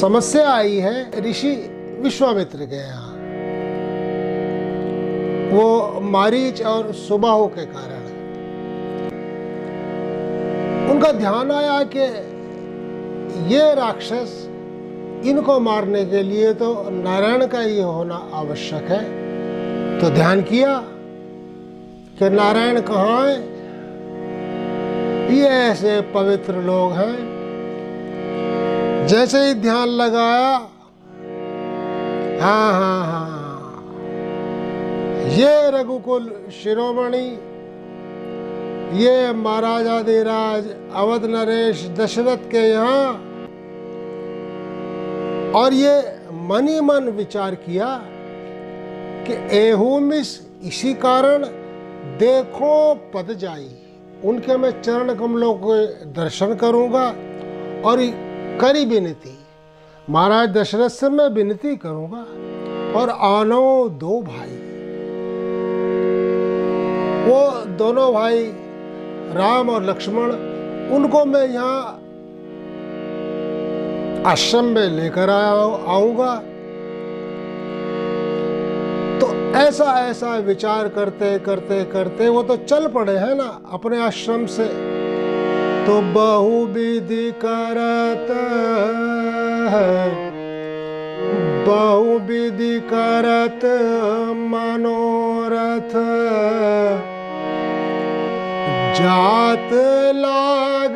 समस्या आई है ऋषि विश्वामित्र के यहाँ। वो मारीच और सुबाहु के कारण उनका ध्यान आया कि ये राक्षस, इनको मारने के लिए तो नारायण का ही होना आवश्यक है। तो ध्यान किया कि नारायण कहाँ है, ये ऐसे पवित्र लोग हैं। जैसे ही ध्यान लगाया, हाँ, ये रघुकुल शिरोमणि, ये महाराजाधिराज अवध नरेश दशरथ के यहाँ। और ये मन ही मन विचार किया कि एहू मिस, इसी कारण देखो पद जाई, उनके मैं चरण कमलों के दर्शन करूंगा और करी विनती, महाराज दशरथ से मैं विनती करूंगा। और आनो दो भाई, वो दोनों भाई राम और लक्ष्मण, उनको मैं यहाँ आश्रम में लेकर आऊंगा। तो ऐसा ऐसा विचार करते करते करते वो तो चल पड़े हैं ना अपने आश्रम से। तो बहुविधि करत मनोरथ, जात लाग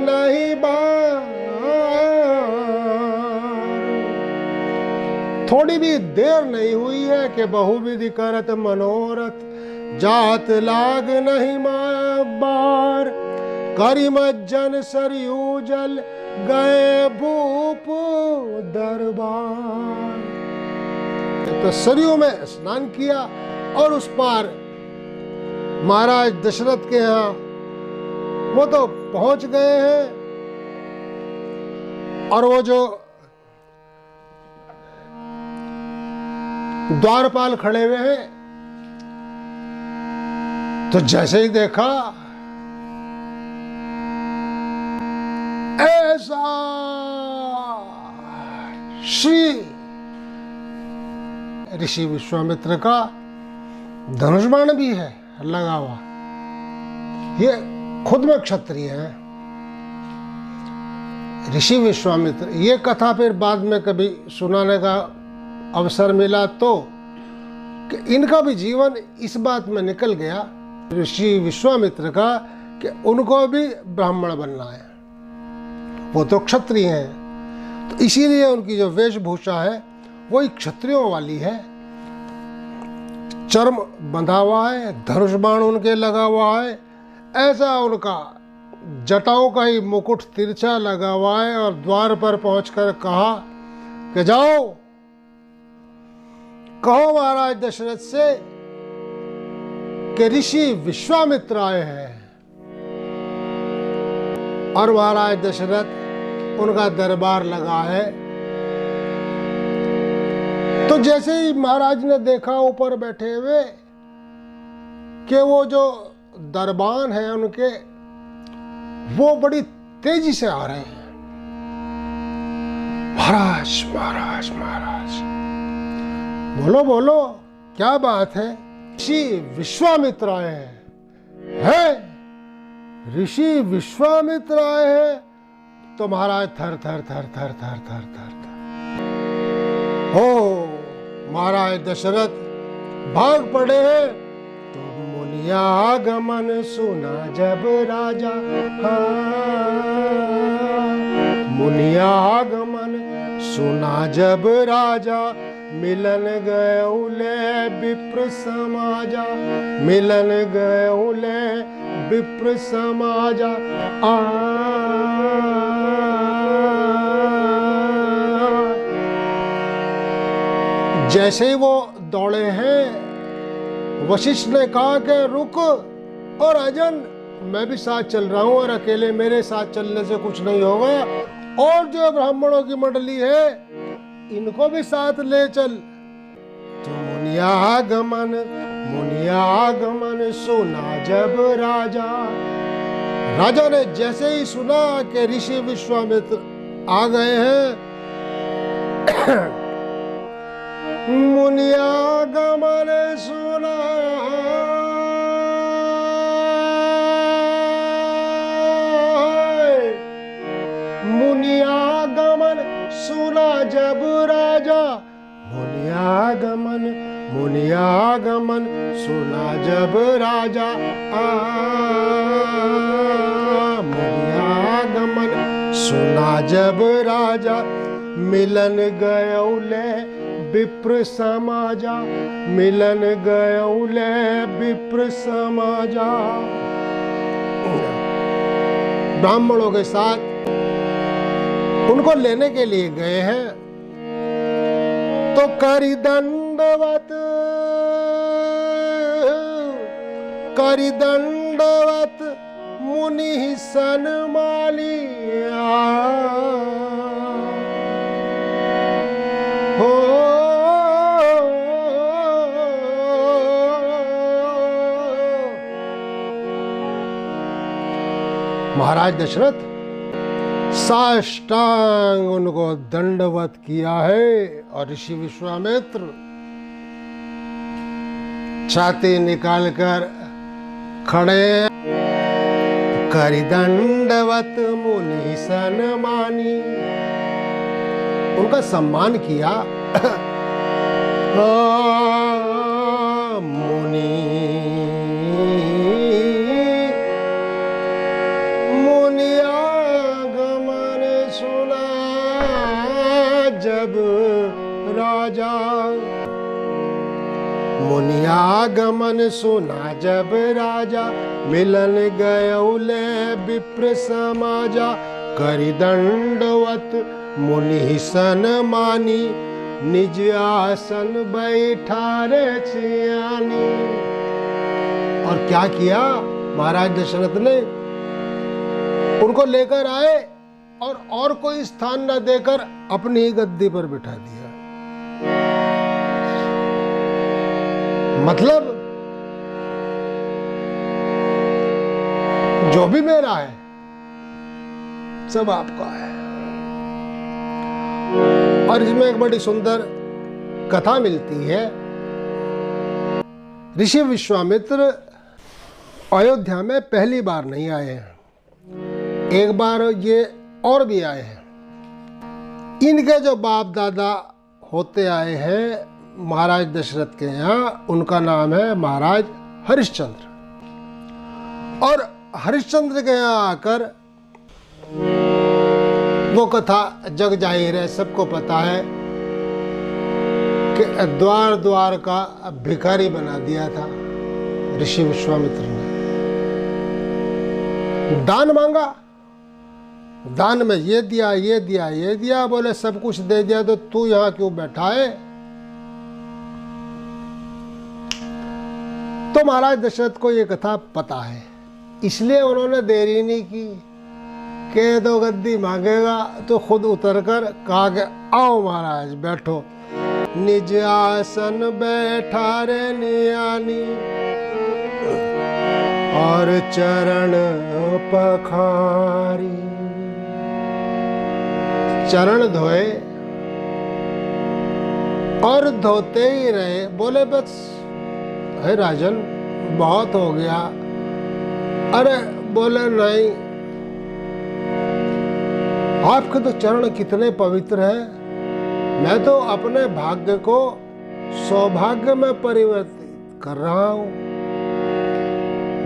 नहीं बार। थोड़ी भी देर नहीं हुई है कि बहुविधि करत मनोरथ, जात लाग नहीं बार। करिमज्जन सरयू जल गए भूप दरबार। तो सरयू में स्नान किया और उस पार महाराज दशरथ के यहाँ वो तो पहुंच गए हैं। और वो जो द्वारपाल खड़े हुए हैं, तो जैसे ही देखा ऐसा श्री ऋषि विश्वामित्र का धनुष बाण भी है लगा हुआ। ये खुद में क्षत्रिय है ऋषि विश्वामित्र। ये कथा फिर बाद में कभी सुनाने का अवसर मिला तो कि इनका भी जीवन इस बात में निकल गया ऋषि विश्वामित्र का कि उनको भी ब्राह्मण बनना है। वो तो क्षत्रिय हैं, तो इसीलिए उनकी जो वेशभूषा है वही क्षत्रियों वाली है। चर्म बंधा हुआ है, धनुष बाण उनके लगा हुआ है, ऐसा उनका जटाओं का ही मुकुट तिरछा लगा हुआ है। और द्वार पर पहुंचकर कहा कि जाओ कहो महाराज दशरथ से कि ऋषि विश्वामित्र आए हैं। और महाराज दशरथ उनका दरबार लगा है। तो जैसे ही महाराज ने देखा ऊपर बैठे हुए कि वो जो दरबान है उनके, वो बड़ी तेजी से आ रहे हैं। महाराज महाराज महाराज, बोलो बोलो क्या बात है। ऋषि विश्वामित्र आए हैं। ऋषि विश्वामित्र आए हैं। तो महाराज थर थर थर थर थर थर थर हो महाराज दशरथ भाग पड़े हैं। तो मुनियागमन सुना जब राजा, मुनियागमन सुना जब राजा, मिलन गए उले विप्र समाजा, मिलन गए उले विप्र समाजा। जैसे ही वो दौड़े हैं, वशिष्ठ ने कहा कि रुक और अजन, मैं भी साथ चल रहा हूं और अकेले मेरे साथ चलने से कुछ नहीं होगा। और जो ब्राह्मणों की मंडली है इनको भी साथ ले चल। तो मुनियागमन सुना जब राजा, राजा ने जैसे ही सुना कि ऋषि विश्वामित्र आ गए हैं, मुनिया गमन सुना मुनियागमन सुना जब राजा मुनियागमन सुना जब राजा मुनियागमन सुना जब राजा मिलन गयौले विप्र समाजा मिलन गयौले विप्र समाजा। ब्राह्मणों के साथ उनको लेने के लिए गए हैं तो करी दंडवत मुनि सनमालिया हो महाराज दशरथ साष्टांग उनको दंडवत किया है और ऋषि विश्वामित्र छाती निकालकर खड़े करी दंडवत मुनि सन्मानी उनका सम्मान किया। मुनि जब राजा मुनियागमन सुना जब राजा मिलन गयौले विप्र समाजा करि दंडवत मुनि सन्मानी निज आसन बैठा रे चियानी। और क्या किया महाराज दशरथ ने, उनको लेकर आए और कोई स्थान न देकर अपनी ही गद्दी पर बिठा दिया। मतलब जो भी मेरा है सब आपका है। और इसमें एक बड़ी सुंदर कथा मिलती है। ऋषि विश्वामित्र अयोध्या में पहली बार नहीं आए हैं, एक बार ये और भी आए हैं। इनके जो बाप दादा होते आए हैं महाराज दशरथ के यहाँ, उनका नाम है महाराज हरिश्चंद्र। और हरिश्चंद्र के यहाँ आकर वो कथा जग जाहिर है, सबको पता है कि द्वार द्वार का भिखारी बना दिया था ऋषि विश्वामित्र ने। दान मांगा, दान में ये दिया ये दिया ये दिया, बोले सब कुछ दे दिया तो तू यहाँ क्यों बैठा है। तो महाराज दशरथ को ये कथा पता है, इसलिए उन्होंने देरी नहीं की कि तो गद्दी मांगेगा तो खुद उतरकर कहा कि आओ महाराज बैठो। निज आसन बैठा रे नियानी और चरण पखारी। चरण धोए और धोते ही रहे। बोले बस है राजन बहुत हो गया। अरे बोले नहीं, आपके तो चरण कितने पवित्र हैं, मैं तो अपने भाग्य को सौभाग्य में परिवर्तित कर रहा हूं।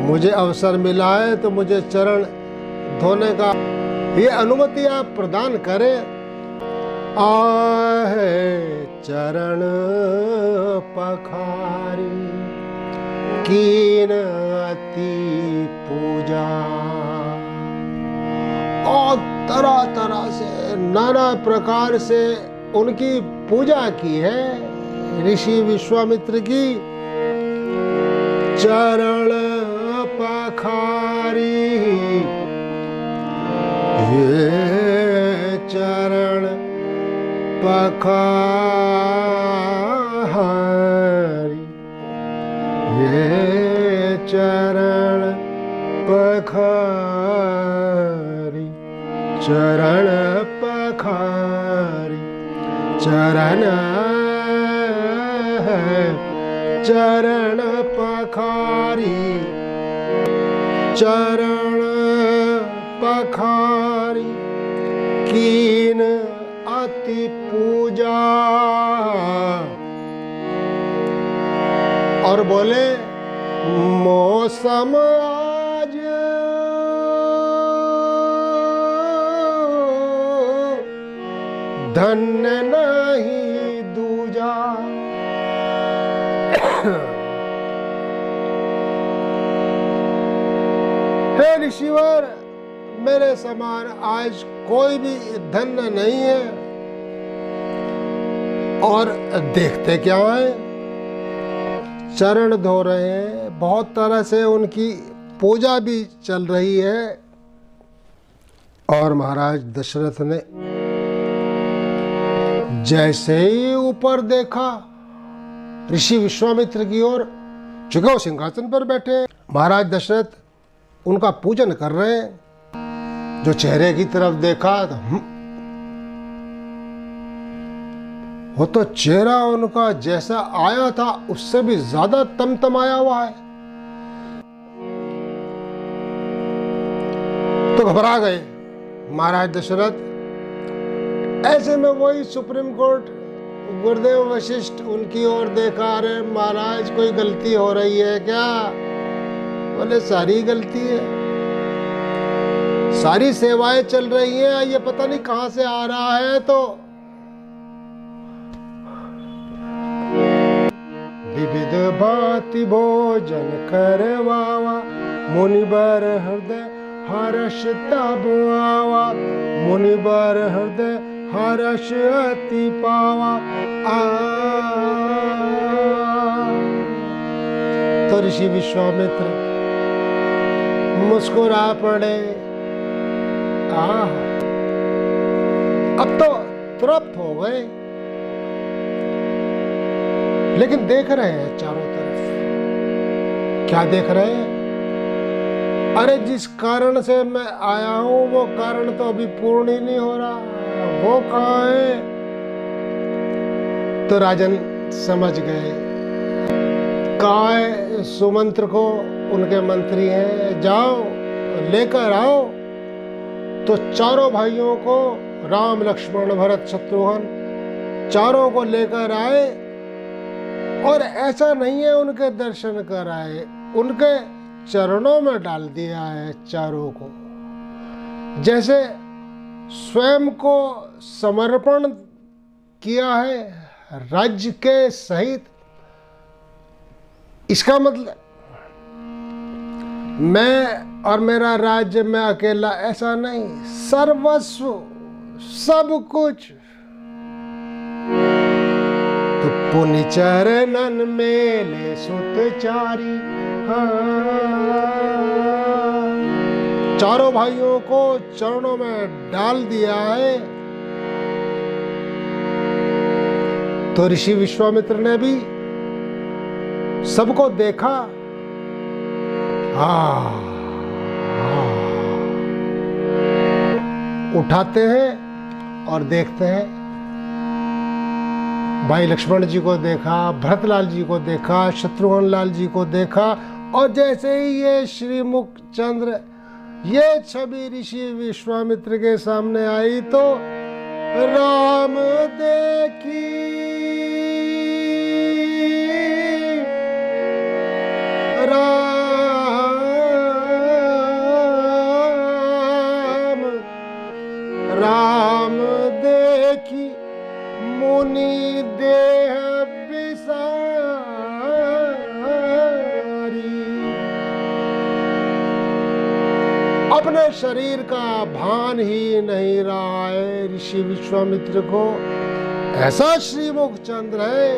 मुझे अवसर मिला है तो मुझे चरण धोने का ये अनुमति आप प्रदान करें। आहे चरण पखारी कीन अति पूजा। और तरह तरह से नाना प्रकार से उनकी पूजा की है ऋषि विश्वामित्र की। चरण पखारी ये चरण पखारी ये चरण पखारी चरण पखारी चरण चरण पखारी, चरण पखारी कीन अति पूजा। और बोले मौसम आज धन्य नहीं दूजा। हे ऋषिवर, मेरे समान आज कोई भी धन्य नहीं है। और देखते क्या है, चरण धो रहे हैं, बहुत तरह से उनकी पूजा भी चल रही है। और महाराज दशरथ ने जैसे ही ऊपर देखा ऋषि विश्वामित्र की ओर, चूंकि वो सिंहासन पर बैठे, महाराज दशरथ उनका पूजन कर रहे हैं। जो चेहरे की तरफ देखा तो वो तो चेहरा उनका जैसा आया था उससे भी ज्यादा तमतमाया हुआ है। तो घबरा गए महाराज दशरथ। ऐसे में वही सुप्रीम कोर्ट गुरुदेव वशिष्ठ उनकी ओर देखा, अरे महाराज कोई गलती हो रही है क्या? बोले सारी गलती है, सारी सेवाएं चल रही हैं, ये पता नहीं कहां से आ रहा है। तो विविध भांति भोजन करवावा, मुनिबर हृदय हर्ष तब आवा, मुनिबर हृदय हर्ष अति पावा। तो ऋषि विश्वामित्र मुस्कुरा पड़े। अब तो तृप्त हो गए, लेकिन देख रहे हैं चारों तरफ। क्या देख रहे हैं? अरे जिस कारण से मैं आया हूं वो कारण तो अभी पूर्ण ही नहीं हो रहा, वो कहाँ है? तो राजन समझ गए, कहाँ है सुमंत्र को उनके मंत्री हैं, जाओ लेकर आओ। तो चारों भाइयों को, राम लक्ष्मण भरत शत्रुघ्न, चारों को लेकर आए। और ऐसा नहीं है उनके दर्शन कराए, उनके चरणों में डाल दिया है चारों को। जैसे स्वयं को समर्पण किया है राज्य के सहित। इसका मतलब मैं और मेरा राज्य, मैं अकेला, ऐसा नहीं, सर्वस्व सब कुछ। तो पुनि चरणन मेले सुत चारी, चारों भाइयों को चरणों में डाल दिया है। तो ऋषि विश्वामित्र ने भी सबको देखा। उठाते हैं और देखते हैं, भाई लक्ष्मण जी को देखा, भरतलाल जी को देखा, शत्रुघ्न लाल जी को देखा। और जैसे ही ये श्रीमुख चंद्र, ये छवि ऋषि विश्वामित्र के सामने आई तो राम देखी, राम देखी मुनि देह विसारी। अपने शरीर का भान ही नहीं रहा है ऋषि विश्वामित्र को। ऐसा श्रीमुख चंद्र है।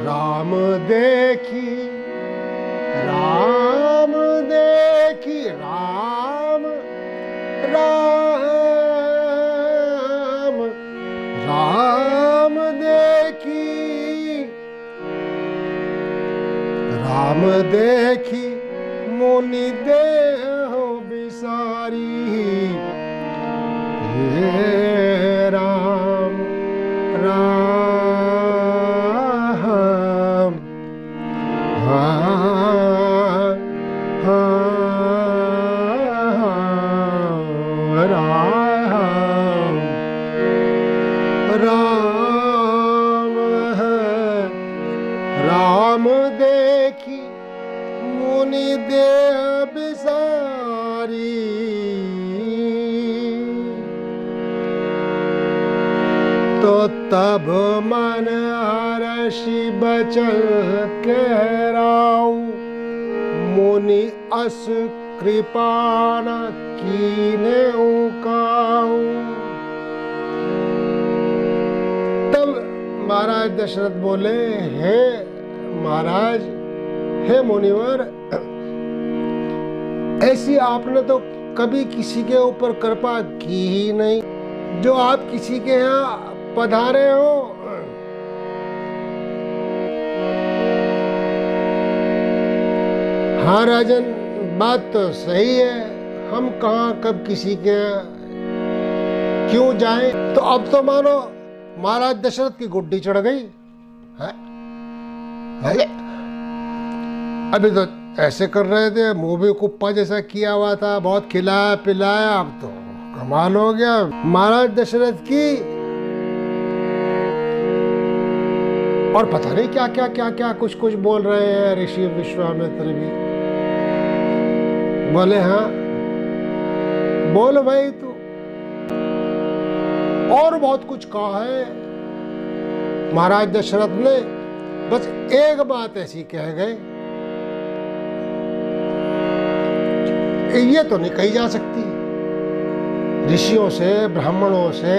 राम देखी, राम देखी, राम राम राम देखी, राम देखी मुनि देह विसारी। हे राम राम राम राम देखी मुनि देह बिसारी, तो तब मन हर्षि बचन कहराऊ, मुनि अस कृपा न कीने उकाऊ। तब महाराज दशरथ बोले, हे महाराज, हे मुनिवर, ऐसी आपने तो कभी किसी के ऊपर कृपा की ही नहीं, जो आप किसी के यहाँ पधारे हो। हाँ राजन, बात तो सही है, हम कहाँ कब किसी के यहाँ क्यों जाएं। तो अब तो मानो महाराज दशरथ की गुड्डी चढ़ गई है? अभी तो ऐसे कर रहे थे, मुंह भी कुप्पा जैसा किया हुआ था, बहुत खिलाया पिलाया, अब तो कमाल हो गया। महाराज दशरथ की और पता नहीं क्या क्या क्या क्या कुछ कुछ बोल रहे हैं। ऋषि विश्वामित्र भी बोले, हाँ बोल भाई तू। और बहुत कुछ कहा है महाराज दशरथ ने, बस एक बात ऐसी कह गए, ये तो नहीं कही जा सकती ऋषियों से, ब्राह्मणों से,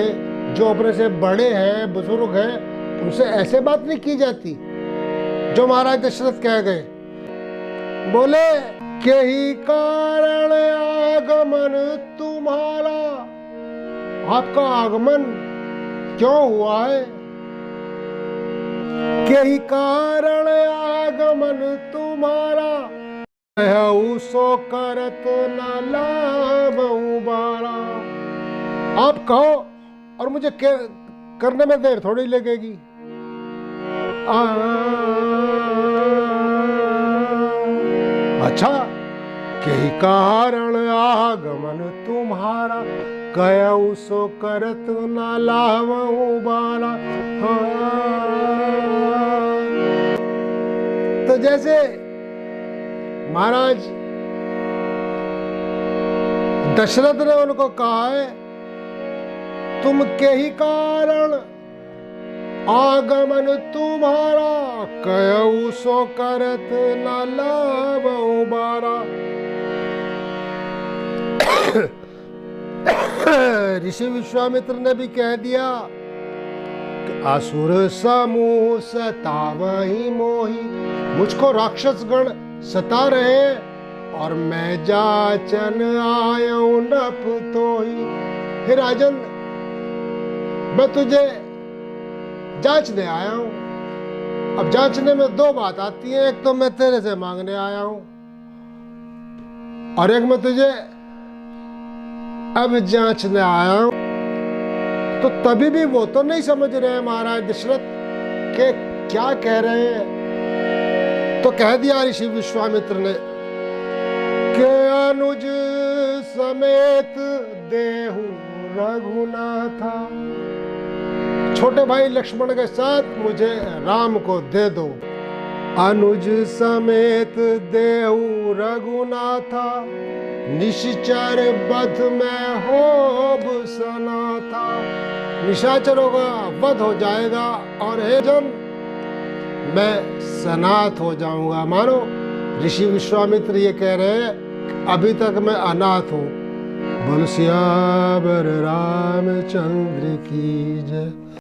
जो अपने से बड़े हैं, बुजुर्ग हैं, उनसे ऐसे बात नहीं की जाती जो महाराज दशरथ कह गए। बोले, यही कारण आगमन तुम्हारा, आपका आगमन क्यों हुआ है? यही कारण आगमन तुम्हारा, सो करत न लाभऊ बारा। आप कहो और मुझे करने में देर थोड़ी लगेगी। अच्छा, यही कारण आगमन तुम्हारा, कहऊ सो करत न लाभऊ बारा। तो जैसे महाराज दशरथ ने उनको कहा है, तुम के ही कारण आगमन तुम्हारा, कहऊ सो करत न लाभऊ बारा। ऋषि विश्वामित्र ने भी कह दिया कि असुर समूह सतावहि मोहि, मुझको राक्षस गण सता रहे और मैं जाचन आयऊ नप तोहि। हे राजन, मैं तुझे जांचने आया हूं। अब जांचने में दो बात आती है, एक तो मैं तेरे से मांगने आया हूं और एक मैं तुझे अब जांचने आया हूं। तो तभी भी वो तो नहीं समझ रहे हैं महाराज दशरथ के क्या कह रहे हैं। तो कह दिया ऋषि विश्वामित्र ने कि अनुज समेत देहु रघुनाथा, छोटे भाई लक्ष्मण के साथ मुझे राम को दे दो। अनुज समेत देहु रघुनाथा, निशाचर वध में होब सनाथा। निशाचरों का वध हो जाएगा और हे जन, मैं सनाथ हो जाऊंगा। मानो ऋषि विश्वामित्र ये कह रहे हैं, अभी तक मैं अनाथ हूं। बोल सियावर रामचंद्र की जय।